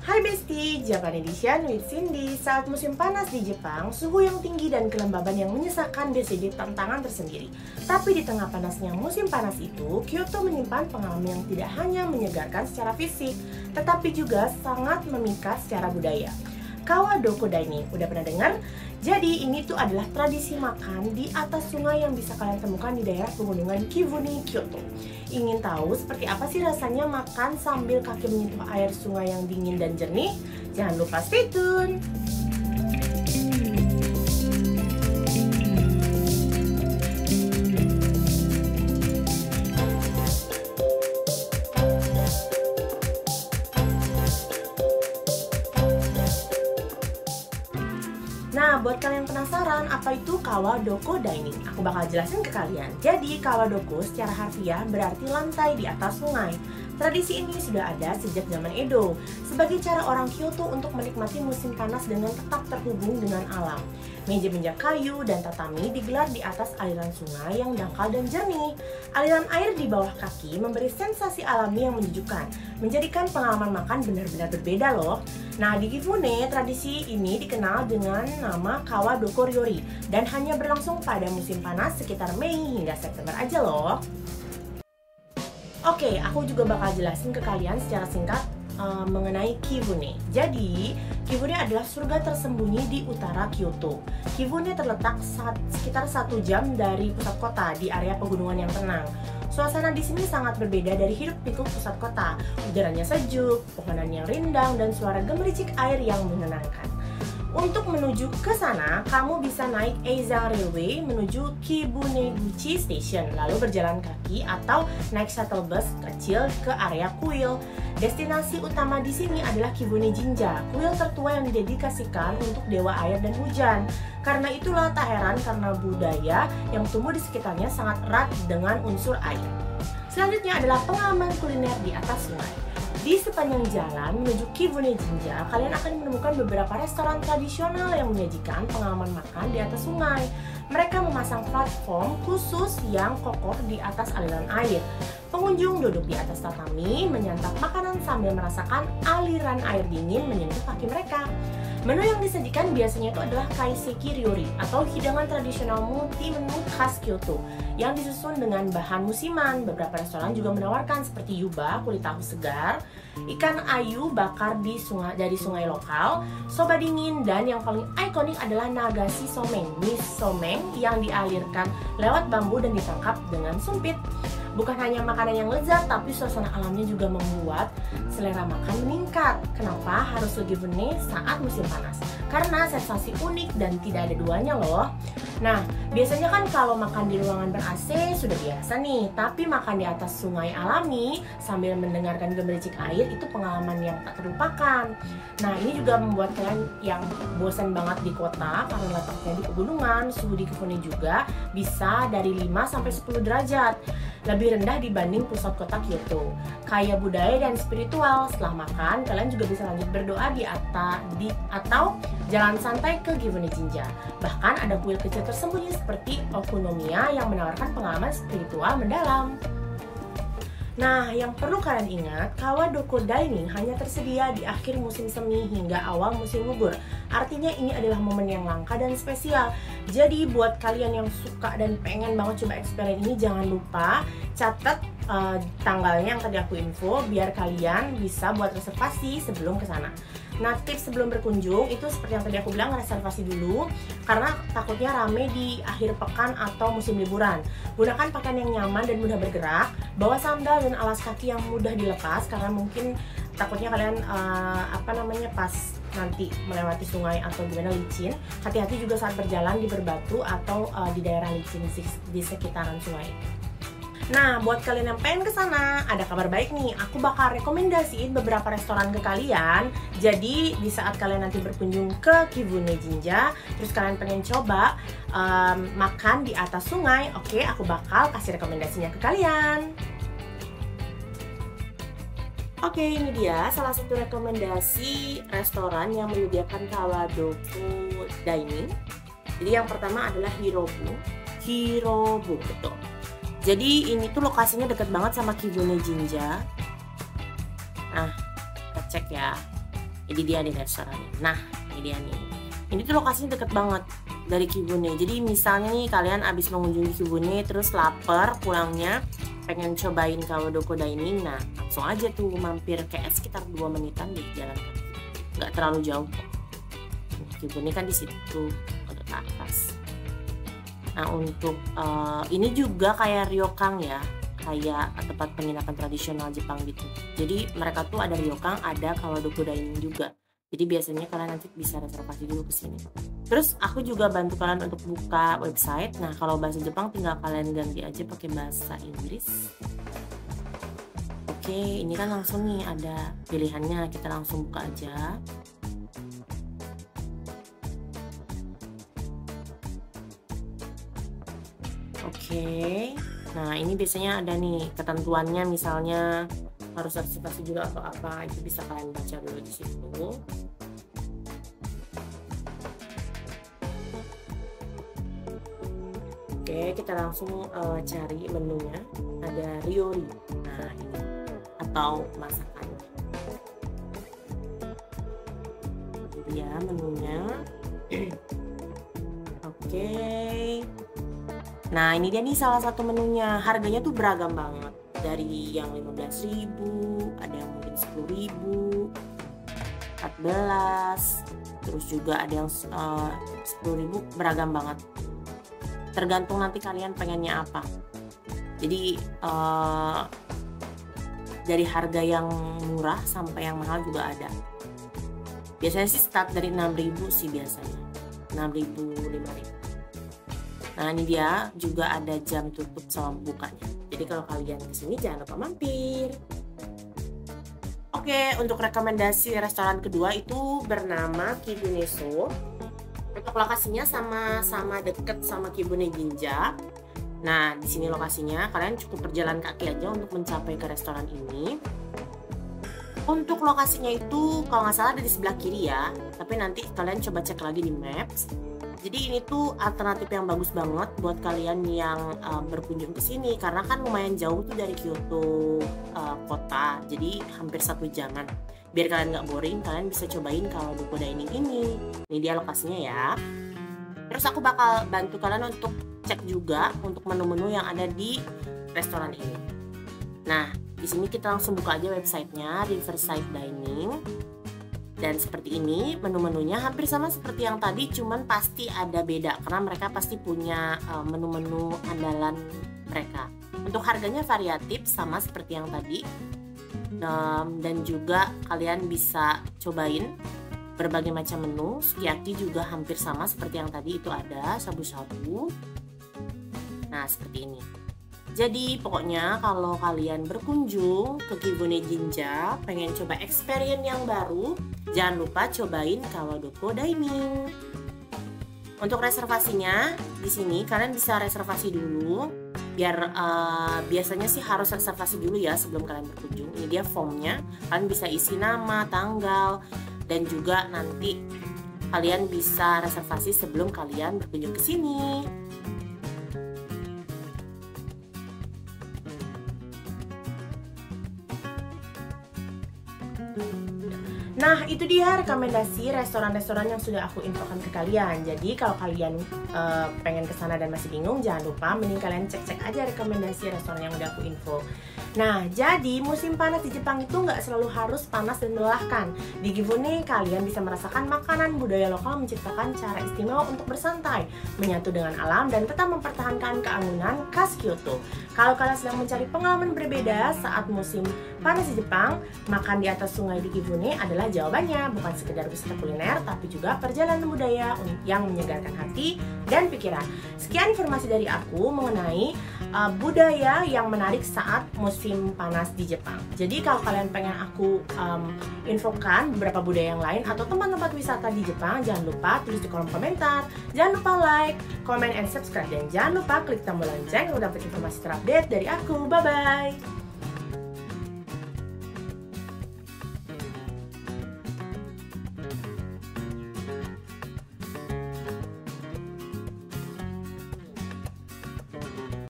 Hai Besti, Japan Edition with Cindy. Saat musim panas di Jepang, suhu yang tinggi dan kelembaban yang menyesakan bisa jadi tantangan tersendiri. Tapi di tengah panasnya musim panas itu, Kyoto menyimpan pengalaman yang tidak hanya menyegarkan secara fisik, tetapi juga sangat memikat secara budaya. Kawadoko Dining, udah pernah dengar? Jadi ini tuh adalah tradisi makan di atas sungai yang bisa kalian temukan di daerah pegunungan Kibune, Kyoto. Ingin tahu seperti apa sih rasanya makan sambil kaki menyentuh air sungai yang dingin dan jernih? Jangan lupa stay tune! Nah, buat kalian yang penasaran apa itu Kawadoko Dining, aku bakal jelasin ke kalian. Jadi, Kawadoko secara harfiah berarti lantai di atas sungai. Tradisi ini sudah ada sejak zaman Edo, sebagai cara orang Kyoto untuk menikmati musim panas dengan tetap terhubung dengan alam. Meja-meja kayu dan tatami digelar di atas aliran sungai yang dangkal dan jernih. Aliran air di bawah kaki memberi sensasi alami yang menyejukkan, menjadikan pengalaman makan benar-benar berbeda loh. Nah, di Kibune, tradisi ini dikenal dengan nama Kawadoko Ryori dan hanya berlangsung pada musim panas sekitar Mei hingga September aja loh. Oke, aku juga bakal jelasin ke kalian secara singkat mengenai Kibune. Jadi, Kibune adalah surga tersembunyi di utara Kyoto. Kibune terletak sekitar 1 jam dari pusat kota di area pegunungan yang tenang. Suasana di sini sangat berbeda dari hiruk-pikuk pusat kota. Udaranya sejuk, pohonan yang rindang, dan suara gemericik air yang menenangkan. Untuk menuju ke sana, kamu bisa naik Eizan Railway menuju Kibuneguchi Station, lalu berjalan kaki atau naik shuttle bus kecil ke area kuil. Destinasi utama di sini adalah Kibune Jinja, kuil tertua yang didedikasikan untuk dewa air dan hujan. Karena itulah tak heran karena budaya yang tumbuh di sekitarnya sangat erat dengan unsur air. Selanjutnya adalah pengalaman kuliner di atas sungai. Di sepanjang jalan menuju Kibune Jinja, kalian akan menemukan beberapa restoran tradisional yang menyajikan pengalaman makan di atas sungai. Mereka memasang platform khusus yang kokoh di atas aliran air. Pengunjung duduk di atas tatami, menyantap makanan sambil merasakan aliran air dingin menyentuh kaki mereka. Menu yang disajikan biasanya itu adalah kaiseki ryori atau hidangan tradisional multi-menu khas Kyoto yang disusun dengan bahan musiman. Beberapa restoran juga menawarkan seperti yuba, kulit tahu segar, ikan ayu bakar dari sungai lokal, soba dingin, dan yang paling ikonik adalah nagasi someng, mie someng yang dialirkan lewat bambu dan ditangkap dengan sumpit. Bukan hanya makanan yang lezat, tapi suasana alamnya juga membuat selera makan meningkat. Kenapa harus ke Kibune saat musim panas? Karena sensasi unik dan tidak ada duanya loh. Nah, biasanya kan kalau makan di ruangan ber-AC sudah biasa nih, tapi makan di atas sungai alami sambil mendengarkan gemericik air itu pengalaman yang tak terlupakan. Nah, ini juga membuat kalian yang bosan banget di kota karena letaknya di pegunungan, suhu di Kibune juga bisa dari 5-10 derajat. Lebih rendah dibanding pusat kota Kyoto. Kaya budaya dan spiritual. Setelah makan, kalian juga bisa lanjut berdoa atau jalan santai ke Kibune Jinja. Bahkan ada kuil kecil tersembunyi seperti Okunomiya yang menawarkan pengalaman spiritual mendalam. Nah, yang perlu kalian ingat, Kawadoko Dining hanya tersedia di akhir musim semi hingga awal musim gugur. Artinya ini adalah momen yang langka dan spesial. Jadi buat kalian yang suka dan pengen banget coba eksperimen ini, jangan lupa catat tanggalnya yang tadi aku info biar kalian bisa buat reservasi sebelum ke sana. Nah, tips sebelum berkunjung itu seperti yang tadi aku bilang, reservasi dulu karena takutnya rame di akhir pekan atau musim liburan. Gunakan pakaian yang nyaman dan mudah bergerak, bawa sandal dan alas kaki yang mudah dilepas karena mungkin takutnya kalian pas nanti melewati sungai atau gimana licin. Hati-hati juga saat berjalan di berbatu atau di daerah licin di sekitaran sungai. Nah, buat kalian yang pengen ke sana, ada kabar baik nih. Aku bakal rekomendasiin beberapa restoran ke kalian. Jadi, di saat kalian nanti berkunjung ke Kibune Jinja, terus kalian pengen coba makan di atas sungai, oke, aku bakal kasih rekomendasinya ke kalian. Oke, ini dia salah satu rekomendasi restoran yang menyediakan Kawadoko Dining. Jadi yang pertama adalah Hirobu, betul. Jadi ini tuh lokasinya deket banget sama Kibune Jinja. Nah, kita cek ya. Jadi dia di restorannya. Nah, ini dia nih. Ini tuh lokasinya deket banget dari Kibune. Jadi misalnya nih kalian abis mengunjungi Kibune terus lapar pulangnya, pengen cobain Kawadoko Dining, nah langsung aja tuh mampir kayak sekitar 2 menitan di jalan kaki. Nggak terlalu jauh kok. Kibune kan di situ untuk ke atas. Nah untuk ini juga kayak ryokan ya, kayak tempat penginapan tradisional Jepang gitu. Jadi mereka tuh ada ryokan, ada Kawadoko Dining juga. Jadi biasanya kalian nanti bisa reservasi dulu ke sini. Terus aku juga bantu kalian untuk buka website. Nah kalau bahasa Jepang tinggal kalian ganti aja pakai bahasa Inggris. Oke, ini kan langsung nih ada pilihannya, kita langsung buka aja. Oke, nah ini biasanya ada nih ketentuannya, misalnya harus reservasi juga atau apa, itu bisa kalian baca dulu di situ. Oke, kita langsung cari menunya. Ada ryori, nah ini atau masakannya. Ini ya menunya. Oke. Nah ini dia nih salah satu menunya. Harganya tuh beragam banget. Dari yang 15.000, ada yang mungkin 10.000, 14, terus juga ada yang 10.000, beragam banget. Tergantung nanti kalian pengennya apa. Jadi dari harga yang murah sampai yang mahal juga ada. Biasanya sih start dari 6.000 sih biasanya, 6.000, 5.000. Nah ini dia juga ada jam tutup sama bukanya. Jadi kalau kalian kesini jangan lupa mampir. Oke, untuk rekomendasi restoran kedua itu bernama Kibuneso. Untuk lokasinya sama deket sama Kibune Ginza. Nah di sini lokasinya kalian cukup berjalan kaki aja untuk mencapai ke restoran ini. Untuk lokasinya itu kalau nggak salah ada di sebelah kiri ya. Tapi nanti kalian coba cek lagi di Maps. Jadi ini tuh alternatif yang bagus banget buat kalian yang berkunjung ke sini, karena kan lumayan jauh tuh dari Kyoto kota, jadi hampir 1 jaman. Biar kalian nggak boring, kalian bisa cobain Kawadoko Dining ini. Ini dia lokasinya ya. Terus aku bakal bantu kalian untuk cek juga untuk menu-menu yang ada di restoran ini. Nah, di sini kita langsung buka aja websitenya, Riverside Dining. Dan seperti ini menu-menunya hampir sama seperti yang tadi, cuman pasti ada beda karena mereka pasti punya menu-menu andalan mereka. Untuk harganya variatif sama seperti yang tadi, dan juga kalian bisa cobain berbagai macam menu. Sukiyaki juga hampir sama seperti yang tadi, itu ada shabu-shabu. Nah seperti ini. Jadi pokoknya kalau kalian berkunjung ke Kibune Ginza, pengen coba experience yang baru, jangan lupa cobain Kawadoko Dining. Untuk reservasinya di sini kalian bisa reservasi dulu. Biar biasanya sih harus reservasi dulu ya sebelum kalian berkunjung. Ini dia formnya, kalian bisa isi nama, tanggal, dan juga nanti kalian bisa reservasi sebelum kalian berkunjung ke sini. Nah itu dia rekomendasi restoran-restoran yang sudah aku infokan ke kalian. Jadi kalau kalian pengen kesana dan masih bingung, jangan lupa mending kalian cek-cek aja rekomendasi restoran yang udah aku info. Nah jadi musim panas di Jepang itu nggak selalu harus panas dan melelahkan. Di Kibune kalian bisa merasakan makanan budaya lokal, menciptakan cara istimewa untuk bersantai, menyatu dengan alam, dan tetap mempertahankan keanggunan khas Kyoto. Kalau kalian sedang mencari pengalaman berbeda saat musim panas di Jepang, makan di atas sungai di Kibune adalah jawabannya. Bukan sekedar wisata kuliner, tapi juga perjalanan budaya yang menyegarkan hati dan pikiran. Sekian informasi dari aku mengenai budaya yang menarik saat musim panas di Jepang. Jadi kalau kalian pengen aku infokan beberapa budaya yang lain atau tempat-tempat wisata di Jepang, jangan lupa tulis di kolom komentar. Jangan lupa like, comment, and subscribe. Dan jangan lupa klik tombol lonceng untuk dapat informasi terupdate dari aku. Bye-bye!